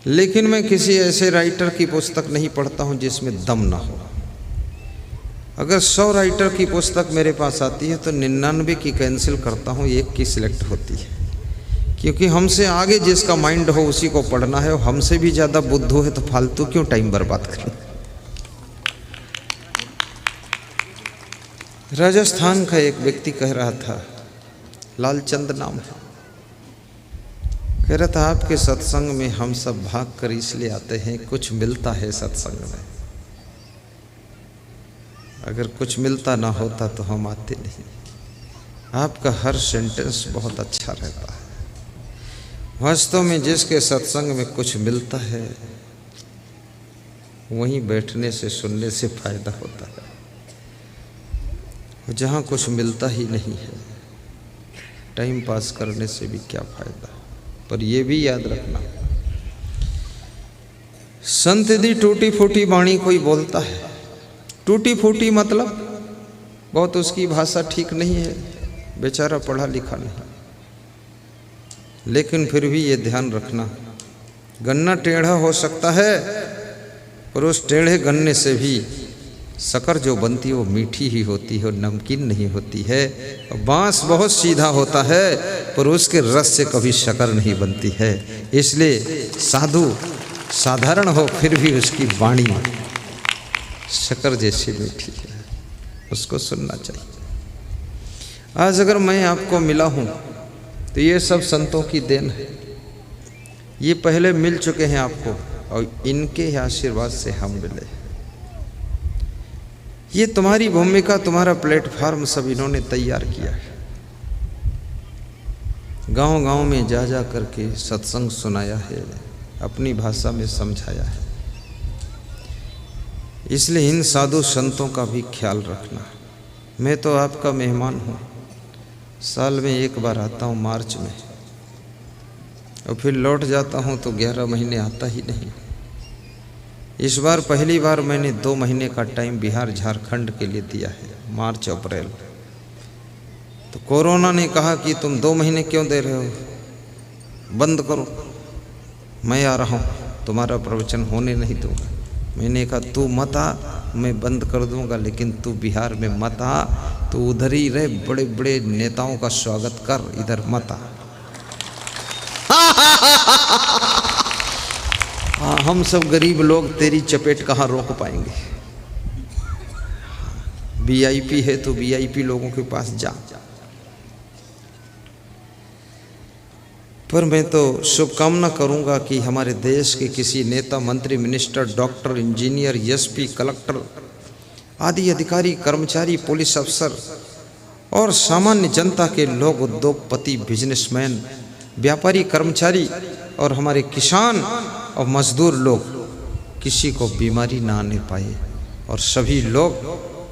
लेकिन मैं किसी ऐसे राइटर की पुस्तक नहीं पढ़ता हूँ जिसमें दम ना हो। अगर 100 राइटर की पुस्तक मेरे पास आती है तो 99 की कैंसिल करता हूँ, एक की सिलेक्ट होती है। क्योंकि हमसे आगे जिसका माइंड हो उसी को पढ़ना है, और हमसे भी ज़्यादा बुद्धू है तो फालतू क्यों टाइम बर्बाद करें। राजस्थान का एक व्यक्ति कह रहा था, लालचंद नाम है, कह रहा था आपके सत्संग में हम सब भाग कर इसलिए आते हैं कुछ मिलता है सत्संग में, अगर कुछ मिलता ना होता तो हम आते नहीं। आपका हर सेंटेंस बहुत अच्छा रहता है। वास्तव में जिसके सत्संग में कुछ मिलता है वहीं बैठने से सुनने से फायदा होता है, जहाँ कुछ मिलता ही नहीं है टाइम पास करने से भी क्या फायदा। पर यह भी याद रखना, संत दी टूटी फूटी वाणी कोई बोलता है, टूटी फूटी मतलब बहुत उसकी भाषा ठीक नहीं है, बेचारा पढ़ा लिखा नहीं, लेकिन फिर भी ये ध्यान रखना, गन्ना टेढ़ा हो सकता है पर उस टेढ़े गन्ने से भी शक्कर जो बनती है वो मीठी ही होती है और नमकीन नहीं होती है। बांस बहुत सीधा होता है पर उसके रस से कभी शक्कर नहीं बनती है। इसलिए साधु साधारण हो फिर भी उसकी वाणी शक्कर जैसी मीठी है, उसको सुनना चाहिए। आज अगर मैं आपको मिला हूँ तो ये सब संतों की देन है। ये पहले मिल चुके हैं आपको और इनके आशीर्वाद से हम मिले। ये तुम्हारी भूमिका, तुम्हारा प्लेटफॉर्म सब इन्होंने तैयार किया है। गांव गांव में जा जा करके सत्संग सुनाया है, अपनी भाषा में समझाया है। इसलिए इन साधु संतों का भी ख्याल रखना। मैं तो आपका मेहमान हूँ, साल में एक बार आता हूँ मार्च में, और फिर लौट जाता हूँ तो 11 महीने आता ही नहीं। इस बार पहली बार मैंने 2 महीने का टाइम बिहार झारखंड के लिए दिया है, मार्च अप्रैल। तो कोरोना ने कहा कि तुम 2 महीने क्यों दे रहे हो, बंद करो, मैं आ रहा हूँ, तुम्हारा प्रवचन होने नहीं दूंगा। मैंने कहा तू मत आ, मैं बंद कर दूंगा, लेकिन तू बिहार में मत आ, तू उधर ही रहे, बड़े बड़े नेताओं का स्वागत कर, इधर मत आ। हम सब गरीब लोग तेरी चपेट कहाँ रोक पाएंगे। वीआईपी है तो वीआईपी लोगों के पास जा। पर मैं तो शुभकामना करूंगा कि हमारे देश के किसी नेता, मंत्री, minister, doctor, engineer, SP, collector आदि अधिकारी, कर्मचारी, पुलिस अफसर और सामान्य जनता के लोग, उद्योगपति, बिजनेसमैन, व्यापारी, कर्मचारी और हमारे किसान और मजदूर लोग किसी को बीमारी ना आने पाए, और सभी लोग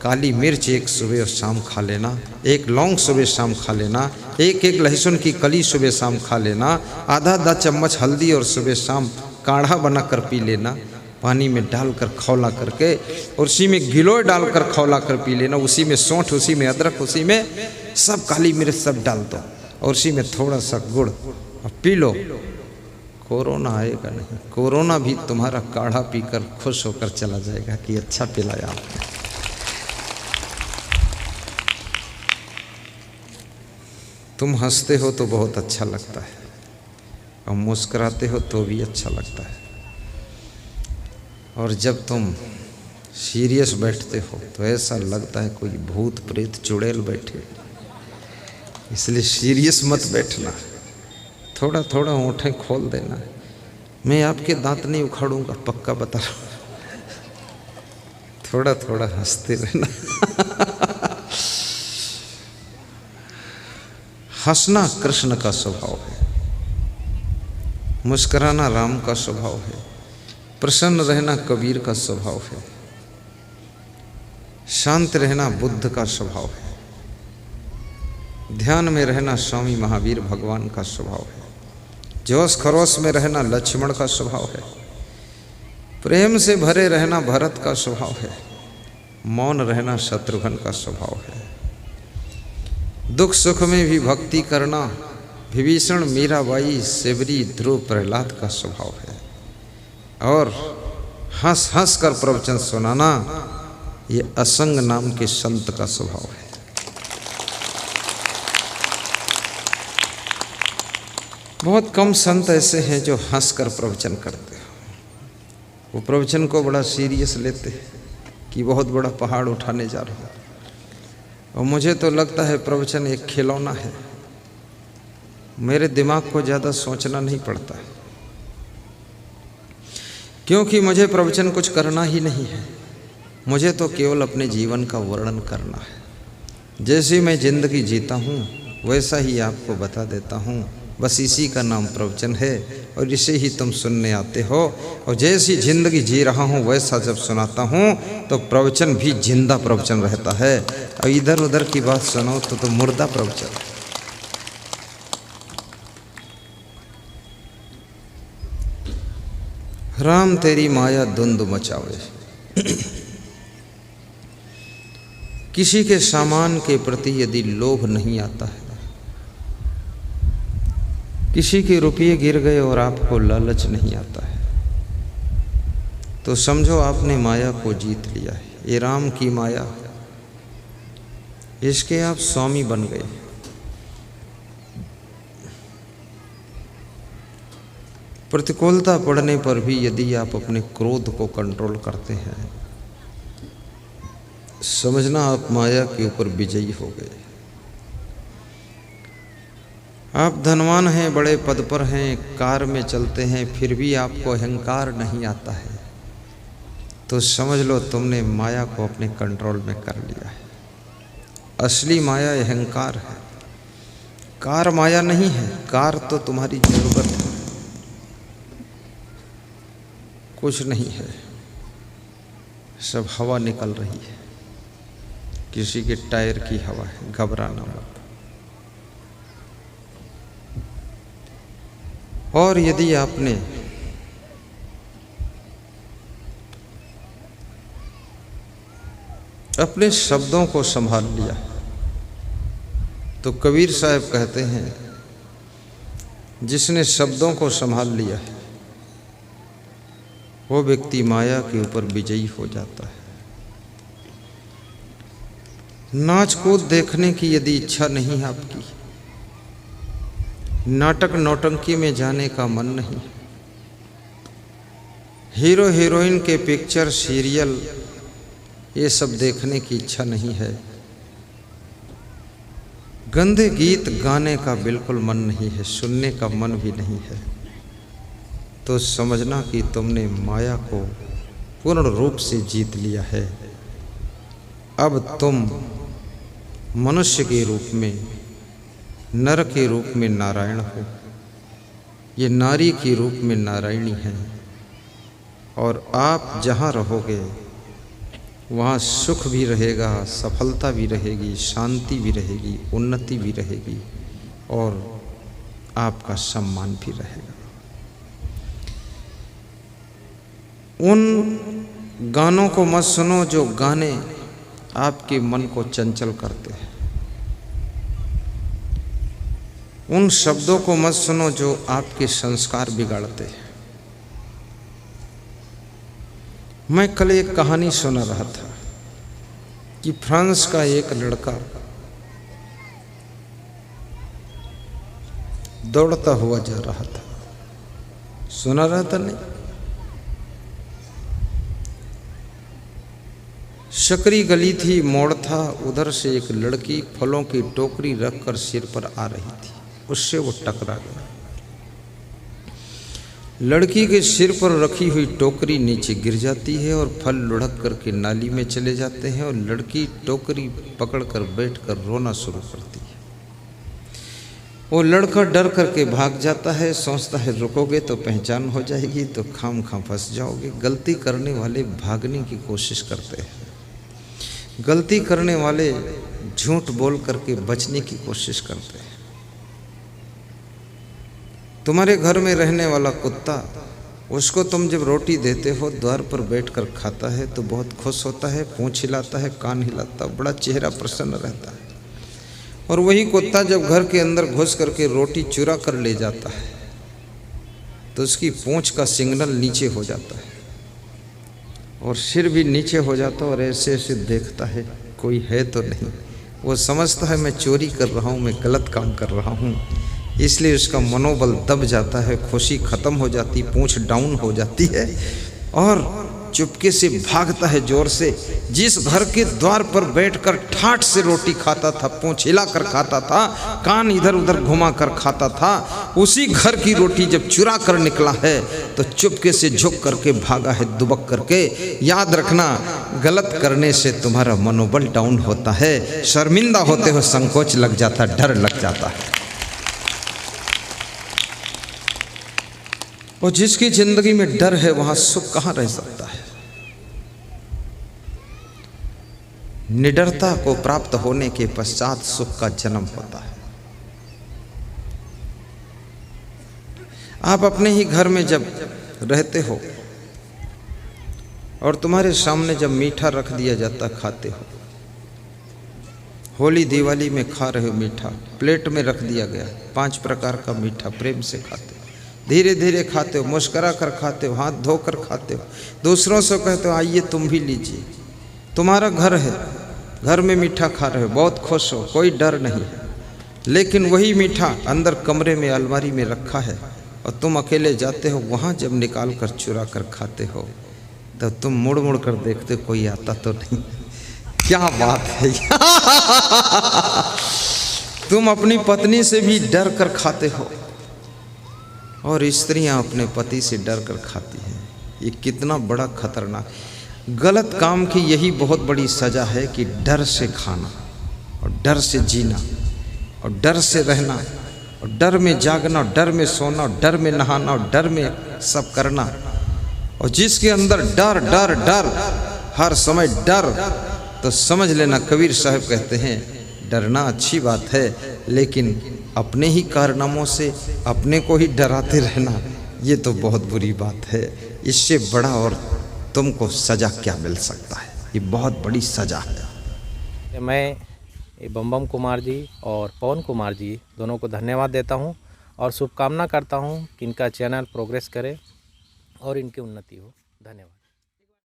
काली मिर्च एक सुबह और शाम खा लेना, एक लौंग सुबह शाम खा लेना, एक लहसुन की कली सुबह शाम खा लेना, आधा चम्मच हल्दी और सुबह शाम काढ़ा बनाकर पी लेना, पानी में डालकर खौला करके, और उसी में गिलोय डालकर खौला कर पी लेना, उसी में सौंठ, उसी में अदरक, उसी में सब काली मिर्च सब डाल दो, और उसी में थोड़ा सा गुड़ और पी लो। कोरोना आएगा नहीं, कोरोना भी तुम्हारा काढ़ा पीकर खुश होकर चला जाएगा कि अच्छा पिलाया आपने। तुम हंसते हो तो बहुत अच्छा लगता है, और मुस्कुराते हो तो भी अच्छा लगता है, और जब तुम सीरियस बैठते हो तो ऐसा लगता है कोई भूत प्रेत चुड़ैल बैठे। इसलिए सीरियस मत बैठना, थोड़ा थोड़ा होंठें खोल देना। मैं आपके दांत नहीं उखाड़ूंगा, पक्का बता रहा हूँ, थोड़ा थोड़ा हंसते रहना। हंसना कृष्ण का स्वभाव है, मुस्कुराना राम का स्वभाव है, प्रसन्न रहना कबीर का स्वभाव है, शांत रहना बुद्ध का स्वभाव है, ध्यान में रहना स्वामी महावीर भगवान का स्वभाव है, जोश खरोश में रहना लक्ष्मण का स्वभाव है, प्रेम से भरे रहना भरत का स्वभाव है, मौन रहना शत्रुघ्न का स्वभाव है, दुख सुख में भी भक्ति करना विभीषण, मीराबाई, सेवरी, ध्रुव, प्रहलाद का स्वभाव है। और हंस हंस कर प्रवचन सुनाना, ये असंग नाम के संत का स्वभाव है। बहुत कम संत ऐसे हैं जो हंस कर प्रवचन करते हैं। वो प्रवचन को बड़ा सीरियस लेते हैं कि बहुत बड़ा पहाड़ उठाने जा रहा हूँ। और मुझे तो लगता है प्रवचन एक खिलौना है, मेरे दिमाग को ज़्यादा सोचना नहीं पड़ता, क्योंकि मुझे प्रवचन कुछ करना ही नहीं है। मुझे तो केवल अपने जीवन का वर्णन करना है। जैसे मैं जिंदगी जीता हूँ वैसा ही आपको बता देता हूँ। बस इसी का नाम प्रवचन है और इसे ही तुम सुनने आते हो। और जैसी जिंदगी जी रहा हूँ वैसा जब सुनाता हूँ तो प्रवचन भी जिंदा प्रवचन रहता है। और इधर उधर की बात सुनो तो मुर्दा प्रवचन है। राम तेरी माया धुंध मचावे। किसी के सामान के प्रति यदि लोभ नहीं आता है, किसी के रुपये गिर गए और आपको लालच नहीं आता है, तो समझो आपने माया को जीत लिया है। ये राम की माया, इसके आप स्वामी बन गए। प्रतिकूलता पड़ने पर भी यदि आप अपने क्रोध को कंट्रोल करते हैं, समझना आप माया के ऊपर विजयी हो गए। आप धनवान हैं, बड़े पद पर हैं, कार में चलते हैं, फिर भी आपको अहंकार नहीं आता है, तो समझ लो तुमने माया को अपने कंट्रोल में कर लिया है। असली माया अहंकार है, कार माया नहीं है। कार तो तुम्हारी जरूरत है, कुछ नहीं है, सब हवा निकल रही है, किसी के टायर की हवा है। घबराना मत। और यदि आपने अपने शब्दों को संभाल लिया तो कबीर साहब कहते हैं, जिसने शब्दों को संभाल लिया है वो व्यक्ति माया के ऊपर विजयी हो जाता है। नाच कूद देखने की यदि इच्छा नहीं है आपकी, नाटक नौटंकी में जाने का मन नहीं, हीरो हीरोइन के पिक्चर सीरियल ये सब देखने की इच्छा नहीं है, गंदे गीत गाने का बिल्कुल मन नहीं है, सुनने का मन भी नहीं है, तो समझना कि तुमने माया को पूर्ण रूप से जीत लिया है। अब तुम मनुष्य के रूप में, नर के रूप में नारायण हो, ये नारी के रूप में नारायणी है। और आप जहाँ रहोगे वहाँ सुख भी रहेगा, सफलता भी रहेगी, शांति भी रहेगी, उन्नति भी रहेगी और आपका सम्मान भी रहेगा। उन गानों को मत सुनो जो गाने आपके मन को चंचल करते हैं, उन शब्दों को मत सुनो जो आपके संस्कार बिगाड़ते हैं। मैं कल एक कहानी सुना रहा था कि फ्रांस का एक लड़का दौड़ता हुआ जा रहा था। सुना रहा था नहीं? सकरी गली थी, मोड़ था, उधर से एक लड़की फलों की टोकरी रखकर सिर पर आ रही थी, उससे वो टकरा गया। लड़की के सिर पर रखी हुई टोकरी नीचे गिर जाती है और फल लुढ़क करके नाली में चले जाते हैं और लड़की टोकरी पकड़कर बैठकर रोना शुरू करती है। वो लड़का डर करके भाग जाता है, सोचता है रुकोगे तो पहचान हो जाएगी, तो खाम खाम फंस जाओगे। गलती करने वाले भागने की कोशिश करते हैं, गलती करने वाले झूठ बोल करके बचने की कोशिश करते हैं। तुम्हारे घर में रहने वाला कुत्ता, उसको तुम जब रोटी देते हो द्वार पर बैठकर खाता है तो बहुत खुश होता है, पूंछ हिलाता है, कान हिलाता है, बड़ा चेहरा प्रसन्न रहता है। और वही कुत्ता जब घर के अंदर घुस करके रोटी चुरा कर ले जाता है तो उसकी पूंछ का सिग्नल नीचे हो जाता है और सिर भी नीचे हो जाता है और ऐसे ऐसे देखता है कोई है तो नहीं। वो समझता है मैं चोरी कर रहा हूँ, मैं गलत काम कर रहा हूँ, इसलिए उसका मनोबल दब जाता है, खुशी खत्म हो जाती, पूंछ डाउन हो जाती है और चुपके से भागता है जोर से। जिस घर के द्वार पर बैठकर ठाठ से रोटी खाता था, पूंछ हिलाकर खाता था, कान इधर उधर घुमा कर खाता था, उसी घर की रोटी जब चुरा कर निकला है तो चुपके से झुक करके भागा है दुबक करके। याद रखना, गलत करने से तुम्हारा मनोबल डाउन होता है, शर्मिंदा होते हो, संकोच लग जाता, डर लग जाता है। और जिसकी जिंदगी में डर है वहां सुख कहां रह सकता है। निडरता को प्राप्त होने के पश्चात सुख का जन्म होता है। आप अपने ही घर में जब रहते हो और तुम्हारे सामने जब मीठा रख दिया जाता, खाते हो, होली दिवाली में खा रहे हो मीठा, प्लेट में रख दिया गया 5 प्रकार का मीठा, प्रेम से खाते हो, धीरे धीरे खाते हो, मुस्करा कर खाते हो, हाथ धोकर खाते हो, दूसरों से कहते हो आइए तुम भी लीजिए। तुम्हारा घर है, घर में मीठा खा रहे हो, बहुत खुश हो, कोई डर नहीं है। लेकिन वही मीठा अंदर कमरे में अलमारी में रखा है और तुम अकेले जाते हो, वहाँ जब निकाल कर चुरा कर खाते हो तो तुम मुड़ मुड़ कर देखते कोई आता तो नहीं। क्या बात है। तुम अपनी पत्नी से भी डर कर खाते हो और स्त्रियां अपने पति से डर कर खाती हैं। ये कितना बड़ा खतरनाक। गलत काम की यही बहुत बड़ी सज़ा है कि डर से खाना और डर से जीना और डर से रहना और डर में जागना और डर में सोना और डर में नहाना और डर में सब करना। और जिसके अंदर डर डर डर हर समय डर, तो समझ लेना कबीर साहब कहते हैं डरना अच्छी बात है, लेकिन अपने ही कारनामों से अपने को ही डराते रहना ये तो बहुत बुरी बात है। इससे बड़ा और तुमको सज़ा क्या मिल सकता है, ये बहुत बड़ी सज़ा है। मैं बम कुमार जी और पवन कुमार जी दोनों को धन्यवाद देता हूं और शुभकामना करता हूं कि इनका चैनल प्रोग्रेस करे और इनकी उन्नति हो। धन्यवाद।